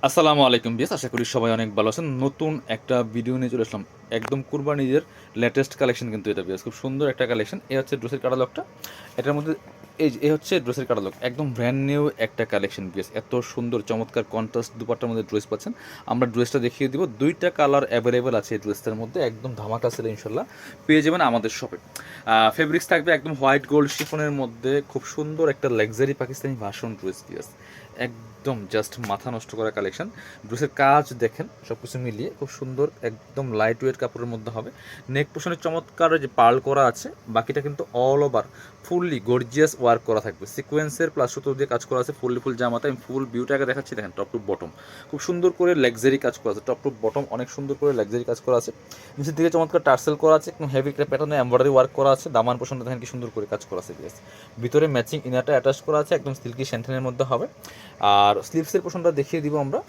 আসসালামু আলাইকুম বিয়াস, আশা করি সবাই অনেক ভালো আছেন। নতুন একটা ভিডিও নিয়ে চলে আসলাম, একদম কুরবানিদের লেটেস্ট কালেকশন কিন্তু এটা বিয়াস, খুব সুন্দর একটা কালেকশন। এ হচ্ছে ড্রেসের কাটালগটা, এটার মধ্যে এ হচ্ছে ড্রেসের কাটালগ, একদম ব্র্যান্ড নিউ একটা কালেকশন বিয়াস। এত সুন্দর চমৎকার কন্ট্রাস্ট দুপাট্টার মধ্যে ড্রেস পাচ্ছেন। আমরা ড্রেসটা দেখিয়ে দিব, দুইটা কালার অ্যাভেলেবেল আছে এই ড্রেসটার মধ্যে, একদম ধামাকা সেল ইনশাল্লাহ পেয়ে যাবেন আমাদের শপে। ফেব্রিক্স থাকবে একদম হোয়াইট গোল্ড শিফনের মধ্যে, খুব সুন্দর একটা লাক্সারি পাকিস্তানি ভাষণ ড্রেস বিয়াস, একদম জাস্ট মাথা নষ্ট করা কালেকশন। ড্রেসের কাজ দেখেন, সব কিছু মিলিয়ে খুব সুন্দর, একদম লাইট ওয়েট কাপড়ের মধ্যে হবে। নেক পোশনের চমৎকার যে পার্ল করা আছে, বাকিটা কিন্তু all over fully gorgeous work করা থাকবে। সিকোয়েন্সের প্লাস সুতো দিয়ে কাজ করা আছে, ফুললি ফুল জামাতে আমি ফুল ভিউটাকে দেখাচ্ছি, দেখেন টপ টু বটম খুব সুন্দর করে লাক্সারি কাজ করা আছে। টপ টু বটম অনেক সুন্দর করে লাক্সারি কাজ করা আছে। নিচের দিকে চমৎকার টার্সেল করা আছে, একদম হেভি প্যাটার্নে এমব্রয়ডারি ওয়ার্ক করা আছে। দামান পোশনটা দেখেন কি সুন্দর করে কাজ করা আছে। ভিতরে ম্যাচিং ইনারটা অ্যাটাচ করা আছে, একদম সিল্কি স্যান্টেনের মধ্যে হবে। আর স্লিভসের পোর্শনটা দেখিয়ে দিব আমরা,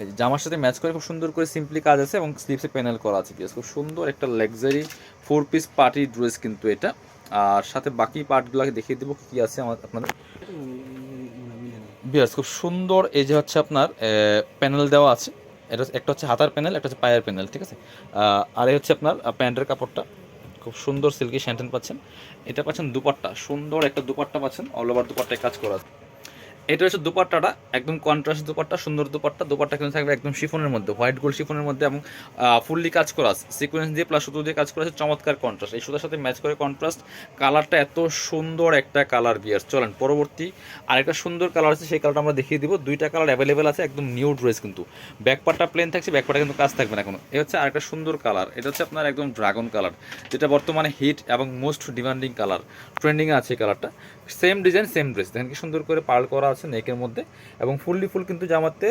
এই জামার সাথে ম্যাচ করে খুব সুন্দর করে সিম্পলি কাজ আছে এবং স্লিভসে প্যানেল করা আছে। বিয়াস খুব সুন্দর একটা লাক্সারি 4 পিস পার্টি ড্রেস কিন্তু এটা। আর সাথে বাকি পার্টগুলোকে দেখিয়ে দেবো কী আছে আমার আপনাদের। বিয়াস খুব সুন্দর, এই যে হচ্ছে আপনার প্যানেল দেওয়া আছে। এটা একটা হচ্ছে হাতার প্যানেল, একটা হচ্ছে পায়ের প্যানেল, ঠিক আছে। আর এই হচ্ছে আপনার প্যান্টের কাপড়টা, খুব সুন্দর সিল্কি স্যান্টেন পাচ্ছেন। এটা পাচ্ছেন দুপাট্টা, সুন্দর একটা দুপাট্টা পাচ্ছেন, অল ওভার দুপাট্টায় কাজ করা আছে। এটা হচ্ছে দুপাট্টাটা, একদম কন্ট্রাস্ট দুপাট্টা, সুন্দর দুপাট্টা। দুপাট্টা কিন্তু থাকবে একদম শিফনের মধ্যে, হোয়াইট গোল্ড শিফনের মধ্যে, এবং ফুললি কাজ করা আছে সিকোয়েন্স দিয়ে প্লাস সুতো দিয়ে কাজ করা আছে। চমৎকার কন্ট্রাস্ট, এই সুতার সাথে ম্যাচ করে কন্ট্রাস্ট। কালারটা এত সুন্দর একটা কালার বিয়ার। চলেন পরবর্তী আরেকটা সুন্দর কালার আছে, সেই কালারটা আমরা দেখিয়ে দিব। দুইটা কালার অ্যাভেলেবেল আছে, একদম নিউ ড্রেস কিন্তু। ব্যাকপার্টটা প্লেন থাকছে, ব্যাকপার্টটা কিন্তু কাজ থাকবে না কোনো। এটা হচ্ছে আরেকটা সুন্দর কালার, এটা হচ্ছে আপনার একদম ড্রাগন কালার, যেটা বর্তমানে হিট এবং মোস্ট ডিমান্ডিং কালার, ট্রেন্ডিংয়ে আছে এই কালারটা। সেম ডিজাইন সেম ড্রেস, দেখেন কি সুন্দর করে পার্ল করা আছে নেকের মধ্যে, এবং ফুললি ফুল কিন্তু জামাতে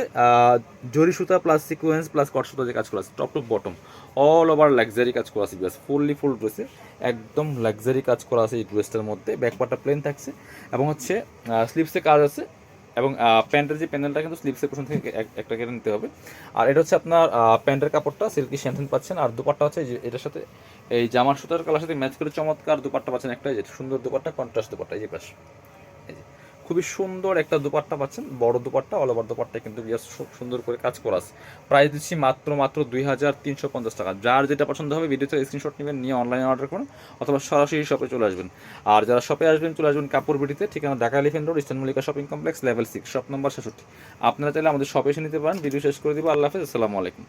জরি সুতা প্লাস সিকোয়েন্স প্লাস কট সুতা যে কাজ করা আছে। Top to bottom all over luxury কাজ করা আছে, ব্যাস ফুললি ফুল ড্রেসে একদম লাক্সারি কাজ করা আছে এই ড্রেসটার মধ্যে। ব্যাকপার্টটা প্লেন থাকছে এবং হচ্ছে স্লিভসে কাজ আছে, এবং প্যান্টের যে প্যানেলটা কিন্তু স্লিভসের পোর্শন থেকে একটা কেটে নিতে হবে। আর এটা হচ্ছে আপনার প্যান্টের কাপড়টা সিল্কি শ্যান্থেন পাচ্ছেন। আর দুপাট্টা হচ্ছে যে এটার সাথে এই জামার সুতার কালার সাথে ম্যাচ করে চমৎকার দুপাট্টা পাচ্ছেন, একটা যে সুন্দর দুপাট্টা, কন্ট্রাস্ট দুপাট্টা, এই যে পাশ, এই যে খুবই সুন্দর একটা দুপাট্টা পাচ্ছেন, বড় দুপাট্টা, অল ওভার দুপাট্টা কিন্তু সুন্দর করে কাজ করা আছে। প্রাইস দিচ্ছি মাত্র 2350 টাকা। যার যেটা পছন্দ হবে ভিডিও থেকে স্ক্রিনশট নেবেন, নিয়ে অনলাইনে অর্ডার করুন, অথবা সরাসরি শপে চলে আসবেন। আর যারা শপে আসবেন চলে আসবেন কাপড় বিডিতে, ঠিকানা Dhaka elephant road, eastern Mallika shopping complex, level 6, shop number 66। আপনারা চাইলে আমাদের শপে এসে নিতে পারেন। ভিডিও শেষ করে দিব। আল্লাহ হাফেজ, আসসালামু আলাইকুম।